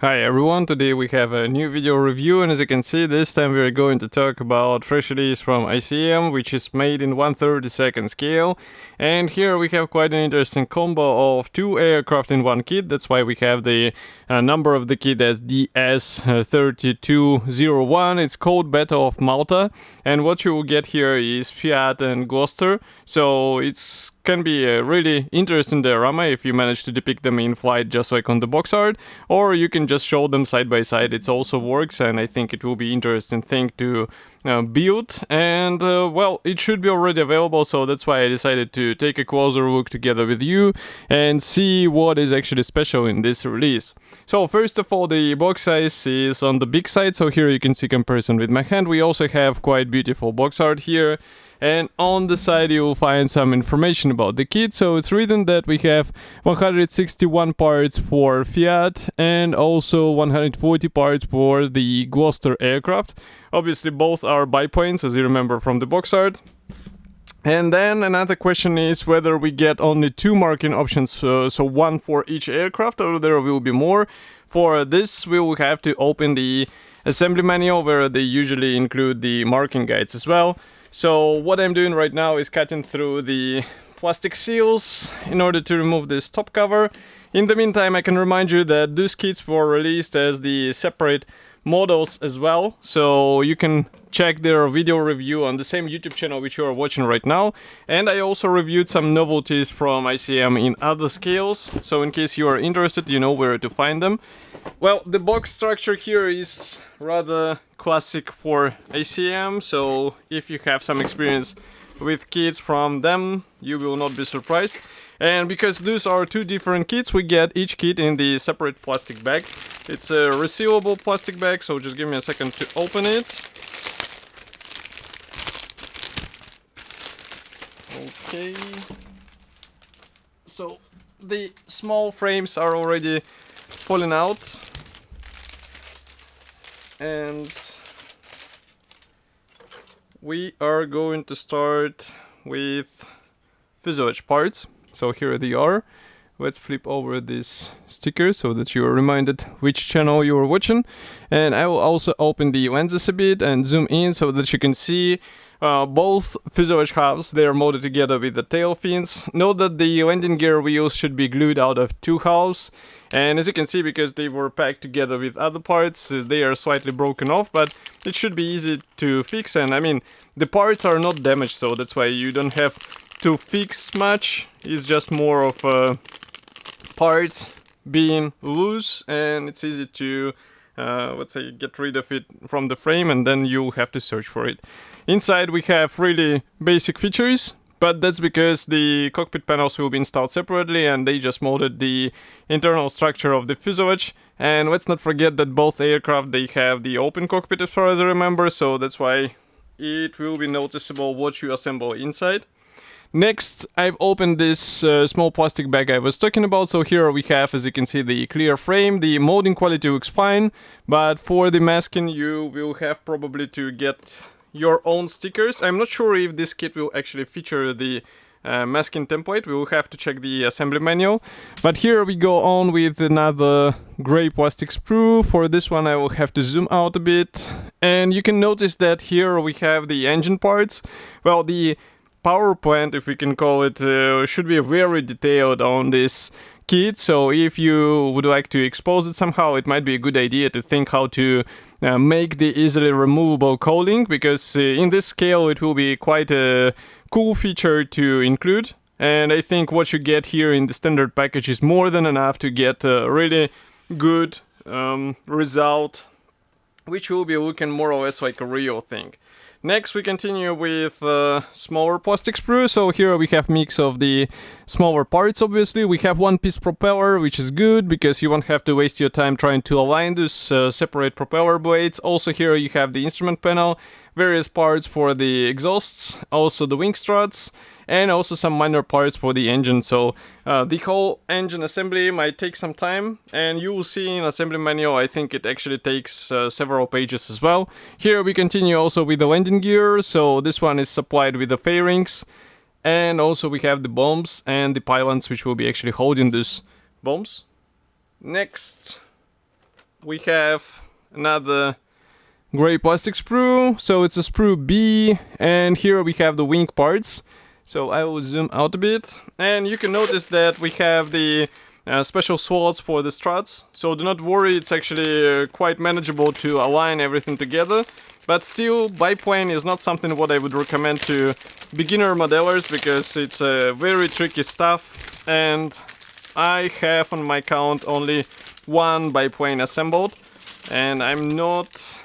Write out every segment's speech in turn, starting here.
Hi everyone, today we have a new video review, and as you can see, this time we are going to talk about fresh release from ICM, which is made in 1/32 scale. And here we have quite an interesting combo of two aircraft in one kit. That's why we have the number of the kit as DS3201. It's called Battle of Malta, and what you will get here is Fiat and Gloster. So it's can be a really interesting diorama if you manage to depict them in flight just like on the box art, or you can just show them side by side. It also works, and I think it will be interesting thing to build, and well, it should be already available, so that's why I decided to take a closer look together with you and see what is actually special in this release. So first of all, the box size is on the big side, so here you can see comparison with my hand. We also have quite beautiful box art here. And on the side you will find some information about the kit. So it's written that we have 161 parts for Fiat and also 140 parts for the Gloster aircraft. Obviously both are biplanes, as you remember from the box art. And then another question is whether we get only two marking options, so one for each aircraft, or there will be more. For this we will have to open the assembly manual, where they usually include the marking guides as well. So what I'm doing right now is cutting through the plastic seals in order to remove this top cover. In the meantime, I can remind you that these kits were released as the separate models as well, so you can check their video review on the same YouTube channel which you are watching right now. And I also reviewed some novelties from ICM in other scales, so in case you are interested, you know where to find them. Well, the box structure here is rather classic for ICM, so if you have some experience with kits from them, you will not be surprised. And because these are two different kits, we get each kit in the separate plastic bag. It's a resealable plastic bag, so just give me a second to open it. Okay. So the small frames are already falling out. And we are going to start with fuselage parts. So here they are. Let's flip over this sticker so that you are reminded which channel you are watching. And I will also open the lenses a bit and zoom in so that you can see both fuselage halves. They are molded together with the tail fins. Note that the landing gear wheels should be glued out of two halves. And as you can see, because they were packed together with other parts, they are slightly broken off, but it should be easy to fix. And I mean, the parts are not damaged, so that's why you don't have to fix much. It's just more of a part being loose, and it's easy to let's say get rid of it from the frame, and then you'll have to search for it. Inside we have really basic features, but that's because the cockpit panels will be installed separately, and they just molded the internal structure of the fuselage. And let's not forget that both aircraft, they have the open cockpit as far as I remember, so that's why it will be noticeable what you assemble inside. Next, I've opened this small plastic bag I was talking about. So here we have, as you can see, the clear frame. The molding quality looks fine, but for the masking you will have probably to get your own stickers. I'm not sure if this kit will actually feature the masking template. We will have to check the assembly manual. But here we go on with another gray plastic sprue. For this one I will have to zoom out a bit. And you can notice that here we have the engine parts. Well, the power plant, if we can call it, should be very detailed on this kit. So if you would like to expose it somehow, it might be a good idea to think how to make the easily removable cowling, because in this scale it will be quite a cool feature to include. And I think what you get here in the standard package is more than enough to get a really good result, which will be looking more or less like a real thing. Next we continue with smaller plastic sprue. So here we have mix of the smaller parts. Obviously we have one piece propeller, which is good because you won't have to waste your time trying to align these separate propeller blades. Also here you have the instrument panel, various parts for the exhausts, also the wing struts, and also some minor parts for the engine. So the whole engine assembly might take some time, and you will see in assembly manual, I think it actually takes several pages as well. Here we continue also with the landing gear. So this one is supplied with the fairings, and also we have the bombs and the pylons which will be actually holding these bombs. Next we have another gray plastic sprue, so it's a sprue B, and here we have the wing parts. So I will zoom out a bit, and you can notice that we have the special slots for the struts. So do not worry, it's actually quite manageable to align everything together. But still, biplane is not something what I would recommend to beginner modellers, because it's very tricky stuff, and I have on my count only one biplane assembled, and I'm not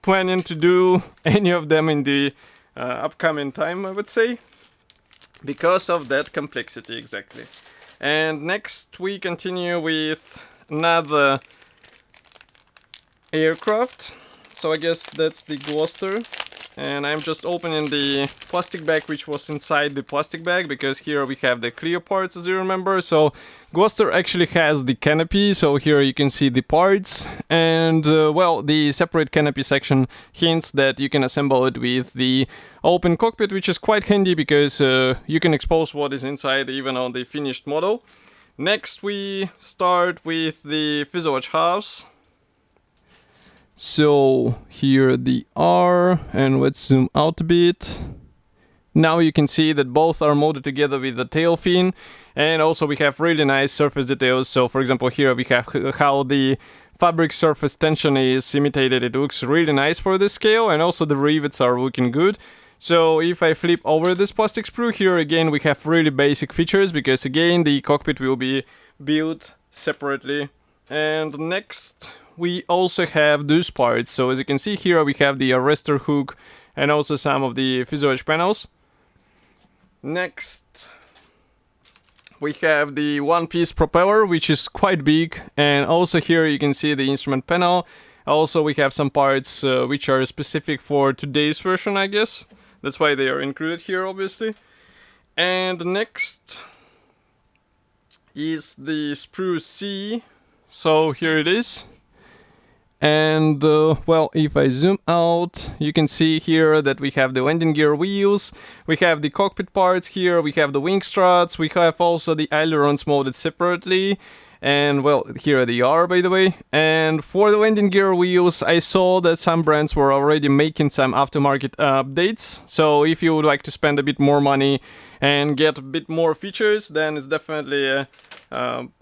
planning to do any of them in the upcoming time, I would say, because of that complexity exactly. And next we continue with another aircraft. So I guess that's the Gloster, and I'm just opening the plastic bag which was inside the plastic bag, because here we have the clear parts, as you remember. So Gloster actually has the canopy, so here you can see the parts, and well, the separate canopy section hints that you can assemble it with the open cockpit, which is quite handy because you can expose what is inside even on the finished model. Next we start with the fuselage halves. So here they are, and let's zoom out a bit. Now you can see that both are molded together with the tail fin, and also we have really nice surface details. So for example, here we have how the fabric surface tension is imitated. It looks really nice for this scale, and also the rivets are looking good. So if I flip over this plastic sprue, here again we have really basic features, because again the cockpit will be built separately. And next we also have those parts. So as you can see here, we have the arrestor hook and also some of the fuselage panels. Next we have the one-piece propeller, which is quite big, and also here you can see the instrument panel. Also we have some parts which are specific for today's version, I guess. That's why they are included here, obviously. And next is the sprue C. So here it is. And well, if I zoom out, you can see here that we have the landing gear wheels, we have the cockpit parts here, we have the wing struts, we have also the ailerons molded separately, and well, here they are, by the way. And for the landing gear wheels, I saw that some brands were already making some aftermarket updates, so if you would like to spend a bit more money and get a bit more features, then it's definitely a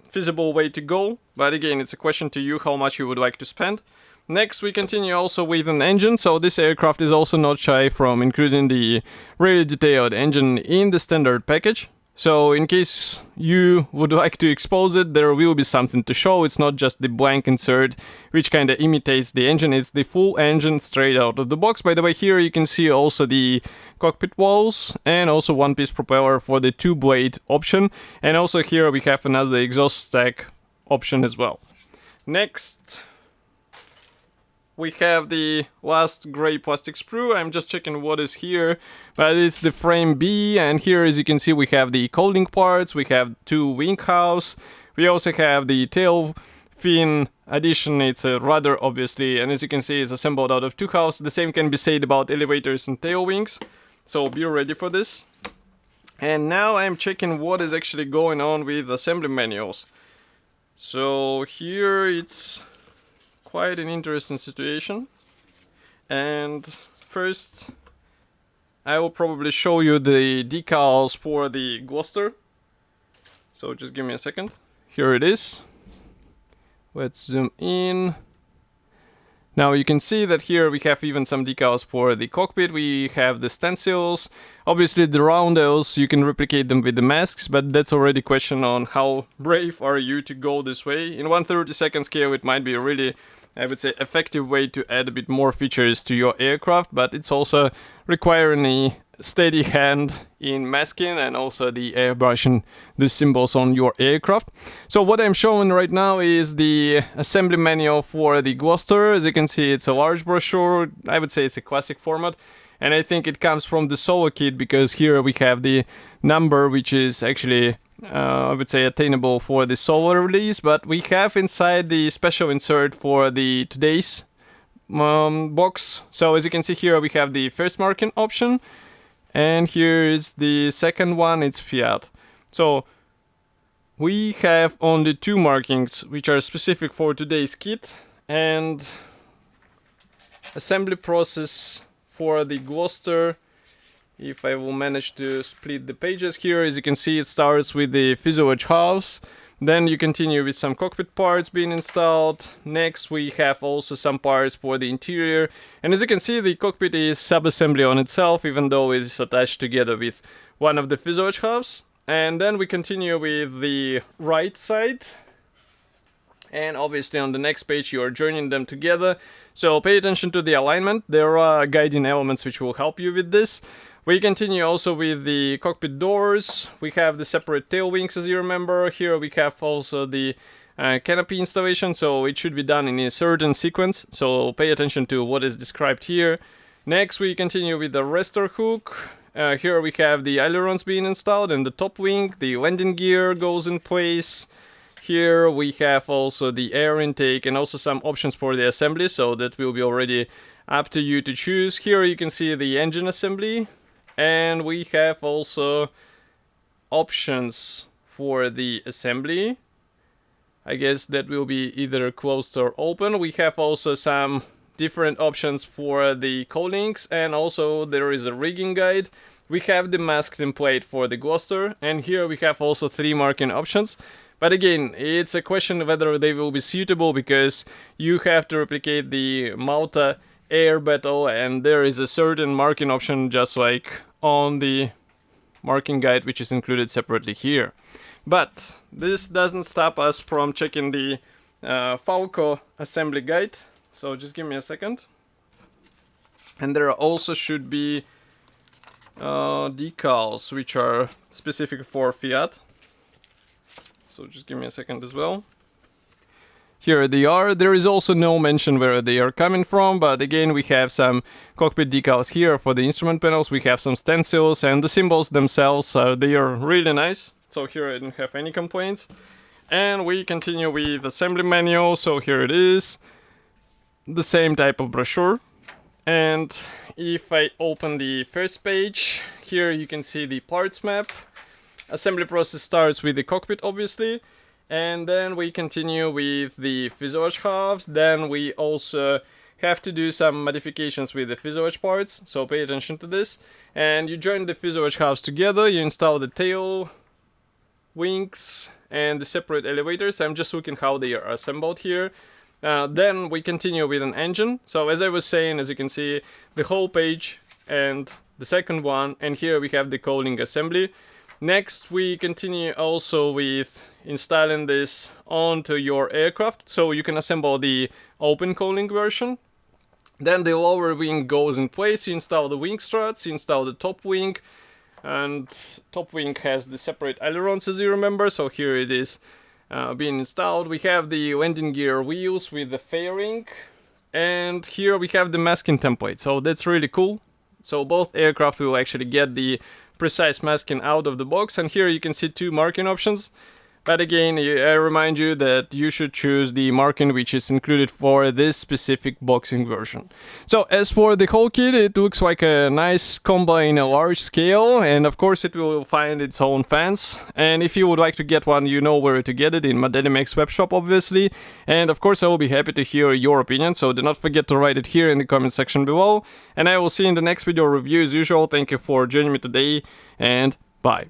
feasible way to go. But again, it's a question to you how much you would like to spend. Next we continue also with an engine. So this aircraft is also not shy from including the really detailed engine in the standard package. So in case you would like to expose it, there will be something to show. It's not just the blank insert which kind of imitates the engine, it's the full engine straight out of the box. By the way, here you can see also the cockpit walls and also one-piece propeller for the two-blade option. And also here we have another exhaust stack option as well. Next we have the last gray plastic sprue. I'm just checking what is here, but it's the frame B, and here as you can see we have the cowling parts, we have two wing halves, we also have the tail fin addition. It's a rudder obviously, and as you can see it's assembled out of two halves. The same can be said about elevators and tail wings, so be ready for this. And now I'm checking what is actually going on with assembly manuals. So here it's quite an interesting situation, and first I will probably show you the decals for the Gloster. So just give me a second. Here it is. Let's zoom in. Now you can see that here we have even some decals for the cockpit. We have the stencils, obviously the roundels, you can replicate them with the masks, but that's already a question on how brave are you to go this way. In 1/32 scale it might be a really, I would say, effective way to add a bit more features to your aircraft, but it's also requiring a steady hand in masking and also the airbrushing the symbols on your aircraft. So what I'm showing right now is the assembly manual for the Gloster. As you can see, it's a large brochure. I would say it's a classic format, and I think it comes from the solo kit, because here we have the number which is actually I would say attainable for the solo release, but we have inside the special insert for the today's box. So as you can see here we have the first marking option, and here is the second one, it's Fiat. So we have only two markings which are specific for today's kit, And assembly process for the Gloster, if I will manage to split the pages here, as you can see, it starts with the fuselage halves. Then you continue with some cockpit parts being installed. Next we have also some parts for the interior. And as you can see, the cockpit is sub-assembly on itself, even though it is attached together with one of the fuselage halves. And then we continue with the right side. And obviously on the next page you are joining them together. So pay attention to the alignment. There are guiding elements which will help you with this. We continue also with the cockpit doors. We have the separate tail wings, as you remember. Here we have also the canopy installation, so it should be done in a certain sequence. So pay attention to what is described here. Next we continue with the rester hook. Here we have the ailerons being installed and the top wing. The landing gear goes in place. Here we have also the air intake and also some options for the assembly, so that will be already up to you to choose. Here you can see the engine assembly. And we have also options for the assembly. I guess that will be either closed or open. We have also some different options for the cowlings, and also there is a rigging guide. We have the mask template for the Gloster, and here we have also 3 marking options. But again, it's a question whether they will be suitable, because you have to replicate the Malta air battle, and there is a certain marking option just like on the marking guide, which is included separately here. But this doesn't stop us from checking the Falco assembly guide, so just give me a second. And there also should be decals which are specific for Fiat, so just give me a second as well. Here they are. There is also no mention where they are coming from, but again we have some cockpit decals here for the instrument panels. We have some stencils, and the symbols themselves they are really nice. So here I don't have any complaints. And we continue with assembly manual. So here it is, the same type of brochure. And if I open the first page, here you can see the parts map. Assembly process starts with the cockpit, obviously. And then we continue with the fuselage halves. Then we also have to do some modifications with the fuselage parts, so pay attention to this. And you join the fuselage halves together, you install the tail wings and the separate elevators. I'm just looking how they are assembled here. Then we continue with an engine. So as I was saying, as you can see, the whole page and the second one, and here we have the cowling assembly. Next we continue also with installing this onto your aircraft, so you can assemble the open cowling version. Then the lower wing goes in place, you install the wing struts, you install the top wing, and top wing has the separate ailerons, as you remember, so here it is being installed. We have the landing gear wheels with the fairing, and here we have the masking template, so that's really cool. So both aircraft will actually get the precise masking out of the box, and here you can see 2 marking options. But again, I remind you that you should choose the marking which is included for this specific boxing version. So as for the whole kit, it looks like a nice combo in a large scale, and of course it will find its own fans. And if you would like to get one, you know where to get it, in Modelimex webshop obviously. And of course I will be happy to hear your opinion, so do not forget to write it here in the comment section below. And I will see you in the next video review as usual. Thank you for joining me today, and bye.